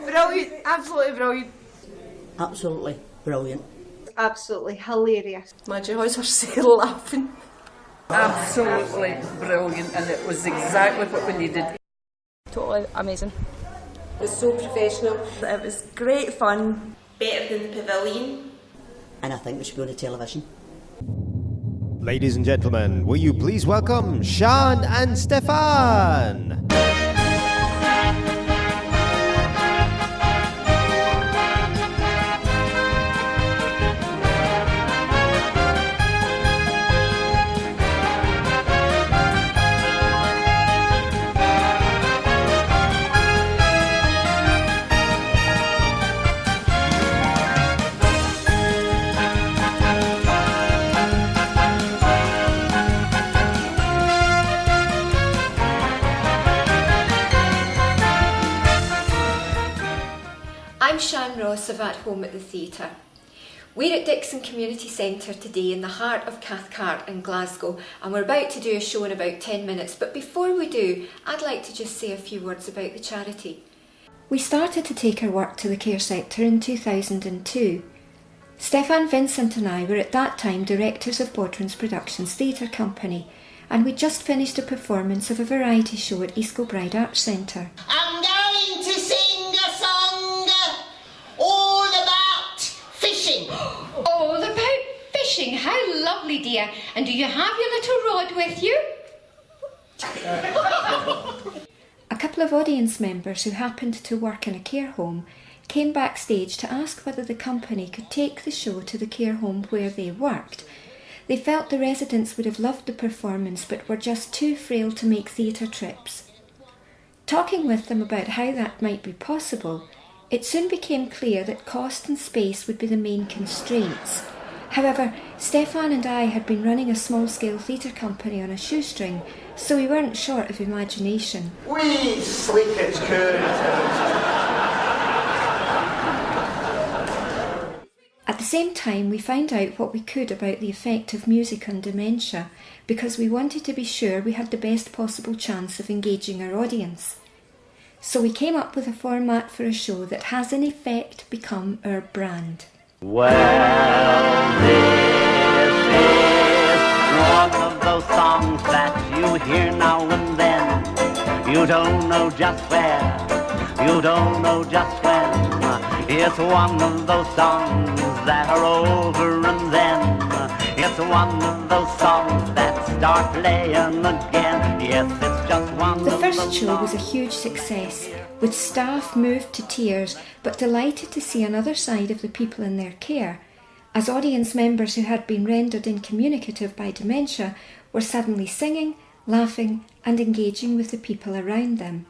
Brilliant, absolutely brilliant. Absolutely brilliant. Absolutely hilarious. My jaws are still laughing. Absolutely brilliant, and it was exactly what we needed. Totally amazing. It was so professional. It was great fun. Better than the pavilion. And I think we should go to television. Ladies and gentlemen, will you please welcome Sian and Stephan? I'm Shan Ross of At Home at the Theatre. We're at Dixon Community Centre today in the heart of Cathcart in Glasgow, and we're about to do a show in about 10 minutes, but before we do, I'd like to just say a few words about the charity. We started to take our work to the care sector in 2002. Stephan, Vincent and I were at that time directors of Bodrum's Productions Theatre Company, and we'd just finished a performance of a variety show at East Kilbride Arts Centre. I'm going to sing a song all about fishing. All about fishing? How lovely, dear. And do you have your little rod with you? A couple of audience members who happened to work in a care home came backstage to ask whether the company could take the show to the care home where they worked. They felt the residents would have loved the performance but were just too frail to make theatre trips. Talking with them about how that might be possible, it soon became clear that cost and space would be the main constraints. However, Stephan and I had been running a small-scale theatre company on a shoestring, so we weren't short of imagination. We slick as curds. At the same time, we found out what we could about the effect of music on dementia, because we wanted to be sure we had the best possible chance of engaging our audience. So we came up with a format for a show that has in effect become our brand. Well, this is one of those songs that you hear now and then. You don't know just where, you don't know just when. It's one of those songs that are over and then. It's one of those songs that start playing again. Yes, it's just one. The first show was a huge success, with staff moved to tears but delighted to see another side of the people in their care, as audience members who had been rendered incommunicative by dementia were suddenly singing, laughing and engaging with the people around them.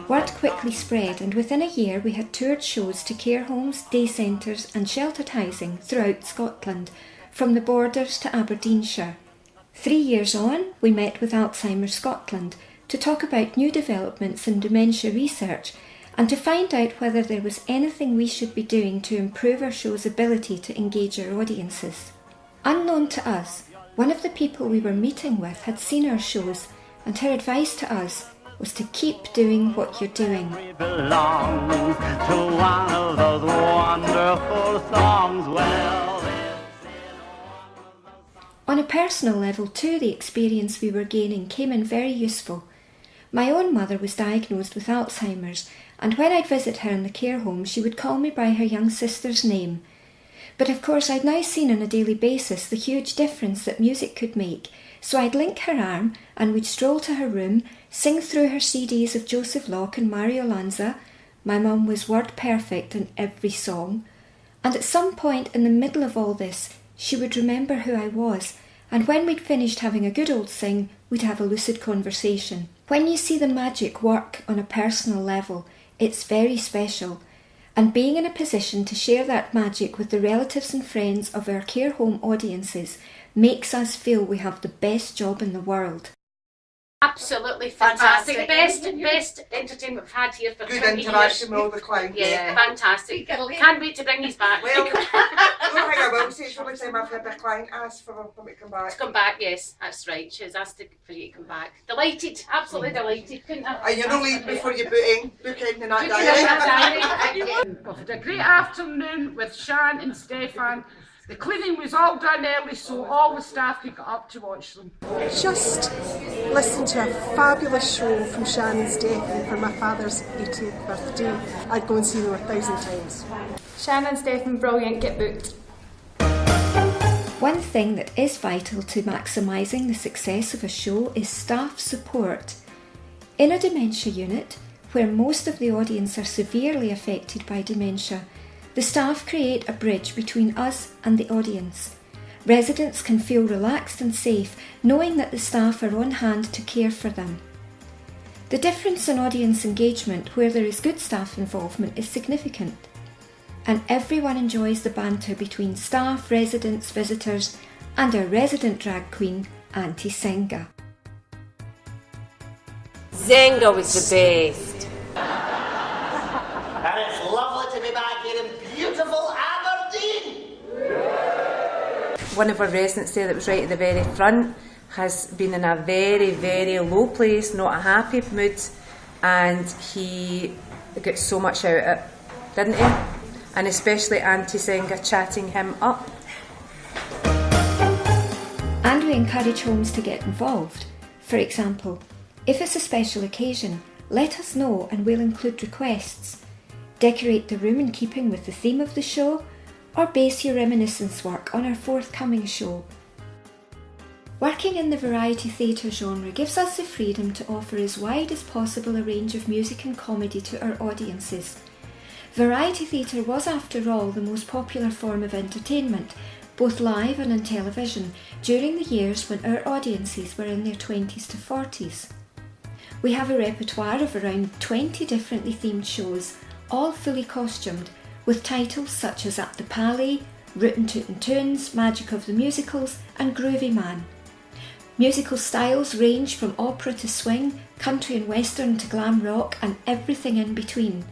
Word quickly spread, and within a year we had toured shows to care homes, day centres and sheltered housing throughout Scotland, from the Borders to Aberdeenshire. 3 years on, we met with Alzheimer's Scotland to talk about new developments in dementia research and to find out whether there was anything we should be doing to improve our show's ability to engage our audiences. Unknown to us, one of the people we were meeting with had seen our shows, and her advice to us was to keep doing what you're doing. Belongs to one of those wonderful songs. On a personal level too, the experience we were gaining came in very useful. My own mother was diagnosed with Alzheimer's, and when I'd visit her in the care home she would call me by her young sister's name. But of course I'd now seen on a daily basis the huge difference that music could make, so I'd link her arm and we'd stroll to her room, sing through her CDs of Joseph Locke and Mario Lanza. My mum was word perfect in every song. And at some point in the middle of all this, she would remember who I was, and when we'd finished having a good old sing, we'd have a lucid conversation. When you see the magic work on a personal level, it's very special. And being in a position to share that magic with the relatives and friends of our care home audiences makes us feel we have the best job in the world. Absolutely fantastic. Best entertainment we've had here for Good 20 interaction years. with all the clients. Yeah, fantastic. Can't wait to bring these back. Well, the only thing I will say is the only time I've had a client ask for them to come back. To come back, yes, that's right. She's asked for you to come back. Delighted, absolutely delighted. Couldn't have. And you're not leaving before you book in in that diary. We've had a great afternoon with Sian and Stephan. The cleaning was all done early, so all the staff could get up to watch them. Just listen to a fabulous show from Sian and Stephan for my father's 80th birthday. I'd go and see them 1,000 times. Sian and Stephan, brilliant, get booked. One thing that is vital to maximising the success of a show is staff support. In a dementia unit, where most of the audience are severely affected by dementia, the staff create a bridge between us and the audience. Residents can feel relaxed and safe knowing that the staff are on hand to care for them. The difference in audience engagement where there is good staff involvement is significant, and everyone enjoys the banter between staff, residents, visitors, and our resident drag queen, Auntie Senga. Zenga was the best. And it's lovely to be back here in beautiful Aberdeen. One of our residents there that was right at the very front has been in a very, very low place, not a happy mood, and he got so much out of it, didn't he? And especially Auntie Senga chatting him up. And we encourage homes to get involved. For example, if it's a special occasion, let us know and we'll include requests. Decorate the room in keeping with the theme of the show, or base your reminiscence work on our forthcoming show. Working in the variety theatre genre gives us the freedom to offer as wide as possible a range of music and comedy to our audiences. Variety theatre was, after all, the most popular form of entertainment, both live and on television, during the years when our audiences were in their 20s to 40s. We have a repertoire of around 20 differently themed shows, all fully costumed, with titles such as At the Palais, Rootin' Tootin' Tunes, Magic of the Musicals, and Groovy Man. Musical styles range from opera to swing, country and western to glam rock, and everything in between.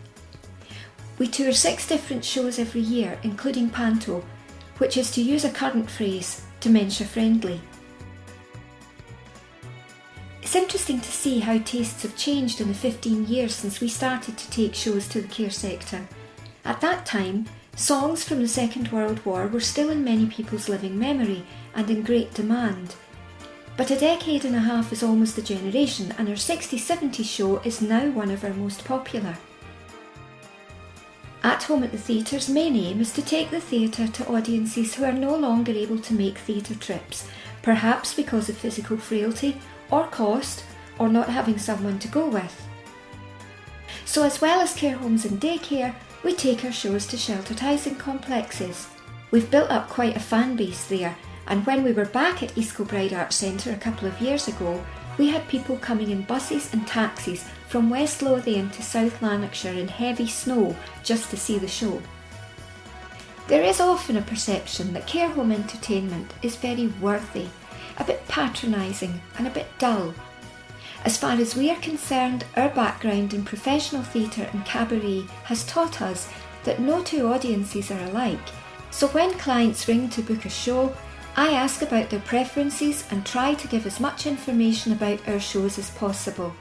We tour 6 different shows every year, including Panto, which is, to use a current phrase, dementia friendly. It's interesting to see how tastes have changed in the 15 years since we started to take shows to the care sector. At that time, songs from the Second World War were still in many people's living memory and in great demand. But a decade and a half is almost a generation, and our 60-70 show is now one of our most popular. At Home at the Theatre's main aim is to take the theatre to audiences who are no longer able to make theatre trips, perhaps because of physical frailty, or cost, or not having someone to go with. So as well as care homes and daycare, we take our shows to sheltered housing complexes. We've built up quite a fan base there, and when we were back at East Kilbride Arts Centre a couple of years ago, we had people coming in buses and taxis from West Lothian to South Lanarkshire in heavy snow just to see the show. There is often a perception that care home entertainment is very worthy, a bit patronising and a bit dull. As far as we are concerned, our background in professional theatre and cabaret has taught us that no two audiences are alike, so when clients ring to book a show, I ask about their preferences and try to give as much information about our shows as possible.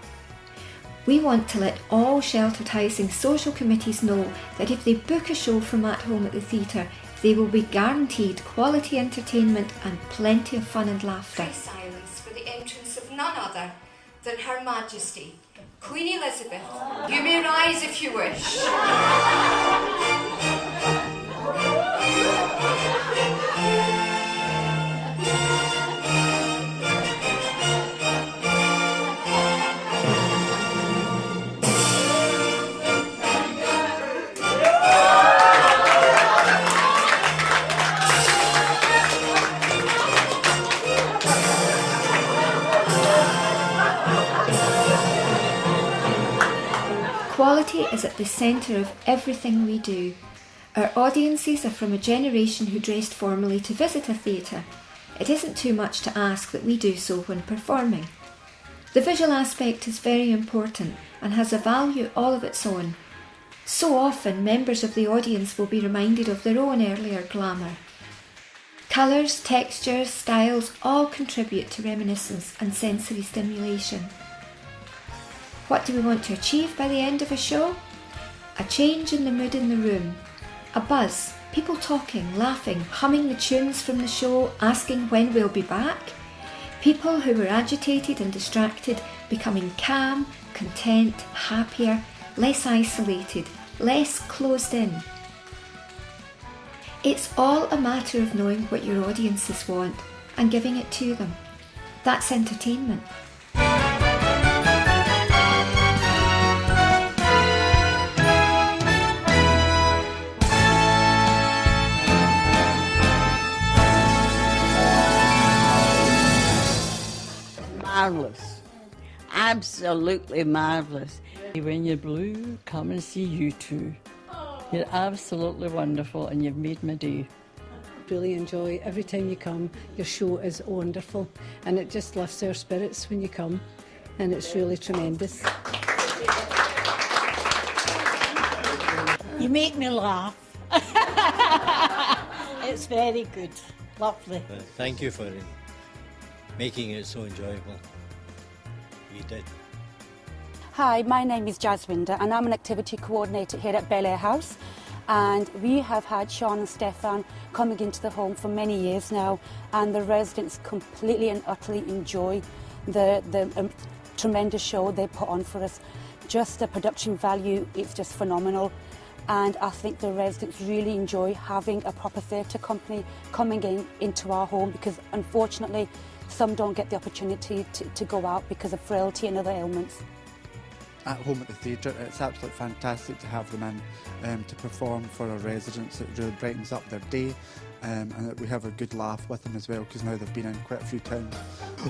We want to let all sheltered housing social committees know that if they book a show from At Home at the Theatre, they will be guaranteed quality entertainment and plenty of fun and laughter. Silence for the entrance of none other than Her Majesty, Queen Elizabeth. You may rise if you wish. Quality is at the centre of everything we do. Our audiences are from a generation who dressed formally to visit a theatre. It isn't too much to ask that we do so when performing. The visual aspect is very important and has a value all of its own. So often, members of the audience will be reminded of their own earlier glamour. Colours, textures, styles all contribute to reminiscence and sensory stimulation. What do we want to achieve by the end of a show? A change in the mood in the room. A buzz, people talking, laughing, humming the tunes from the show, asking when we'll be back. People who were agitated and distracted becoming calm, content, happier, less isolated, less closed in. It's all a matter of knowing what your audiences want and giving it to them. That's entertainment. Marvellous. Absolutely marvellous. When you're blue, come and see you two. You're absolutely wonderful and you've made my day. Really enjoy every time you come. Your show is wonderful and it just lifts our spirits when you come, and it's really tremendous. You make me laugh. It's very good. Lovely. Thank you for making it so enjoyable. You did. Hi, my name is Jaswinder and I'm an activity coordinator here at Bel Air House, and we have had Sian and Stephan coming into the home for many years now, and the residents completely and utterly enjoy the tremendous show they put on for us. Just the production value is just phenomenal, and I think the residents really enjoy having a proper theatre company coming into our home, because unfortunately some don't get the opportunity to go out because of frailty and other ailments. At home at the theatre, it's absolutely fantastic to have them in to perform for our residents. It really brightens up their day, and that we have a good laugh with them as well, because now they've been in quite a few times.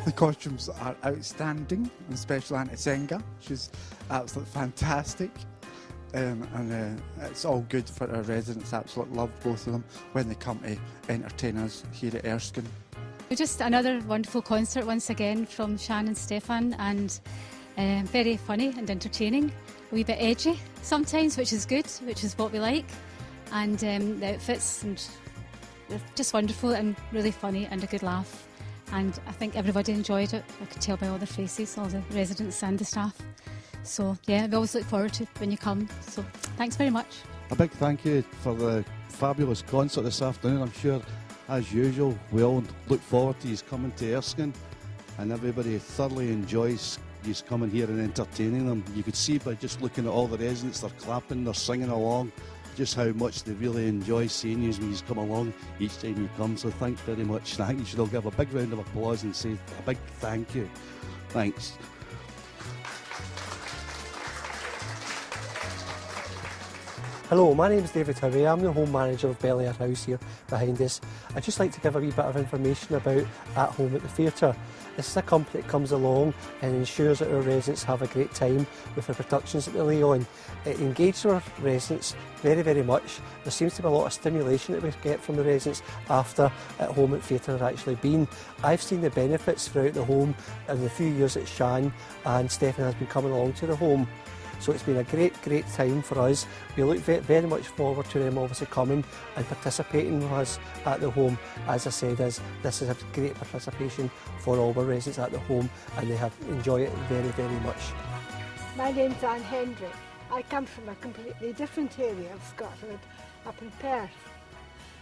The costumes are outstanding, especially Auntie Senga. She's absolutely fantastic. And it's all good for our residents. Absolutely love both of them when they come to entertain us here at Erskine. Just another wonderful concert once again from Sian and Stephan, and very funny and entertaining, a wee bit edgy sometimes, which is good, which is what we like, and the outfits, and they're just wonderful and really funny and a good laugh, and I think everybody enjoyed it. I could tell by all their faces, all the residents and the staff. So yeah, we always look forward to when you come, so thanks very much. A big thank you for the fabulous concert this afternoon. I'm sure, as usual, we all look forward to you coming to Erskine, and everybody thoroughly enjoys you coming here and entertaining them. You could see by just looking at all the residents, they're clapping, they're singing along, just how much they really enjoy seeing you when you come along each time you come. So thanks very much. I think you should all give a big round of applause and say a big thank you. Thanks. Hello, my name is David Hurry. I'm the home manager of Bel Air House here behind us. I'd just like to give a wee bit of information about At Home at the Theatre. This is a company that comes along and ensures that our residents have a great time with the productions that they lay on. It engages our residents very, very much. There seems to be a lot of stimulation that we get from the residents after At Home at Theatre has actually been. I've seen the benefits throughout the home in the few years that Sian and Stephan has been coming along to the home. So it's been a great time for us. We look very much forward to them obviously coming and participating with us at the home. As I said, this is a great participation for all our residents at the home, and they have enjoyed it very, very much. My name's Anne Hendry. I come from a completely different area of Scotland, up in Perth.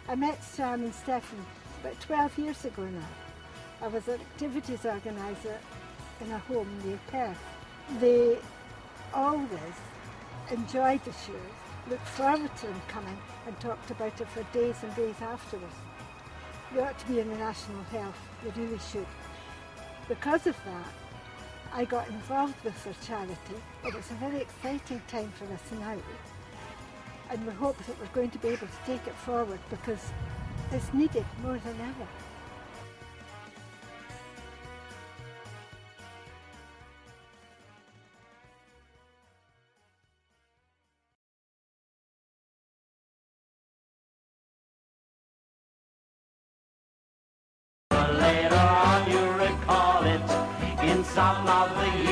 I met Sian and Stephan about 12 years ago now. I was an activities organiser in a home near Perth. They always enjoyed the shows, looked forward to them coming, and talked about it for days and days afterwards. They ought to be in the National Health, they really should. Because of that, I got involved with their charity, and it's a very exciting time for us now. And we hope that we're going to be able to take it forward, because it's needed more than ever. Later on you recall it in some of the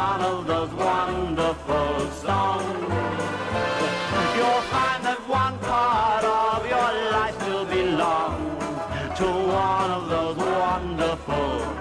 one of those wonderful songs. You'll find that one part of your life still belongs to one of those wonderful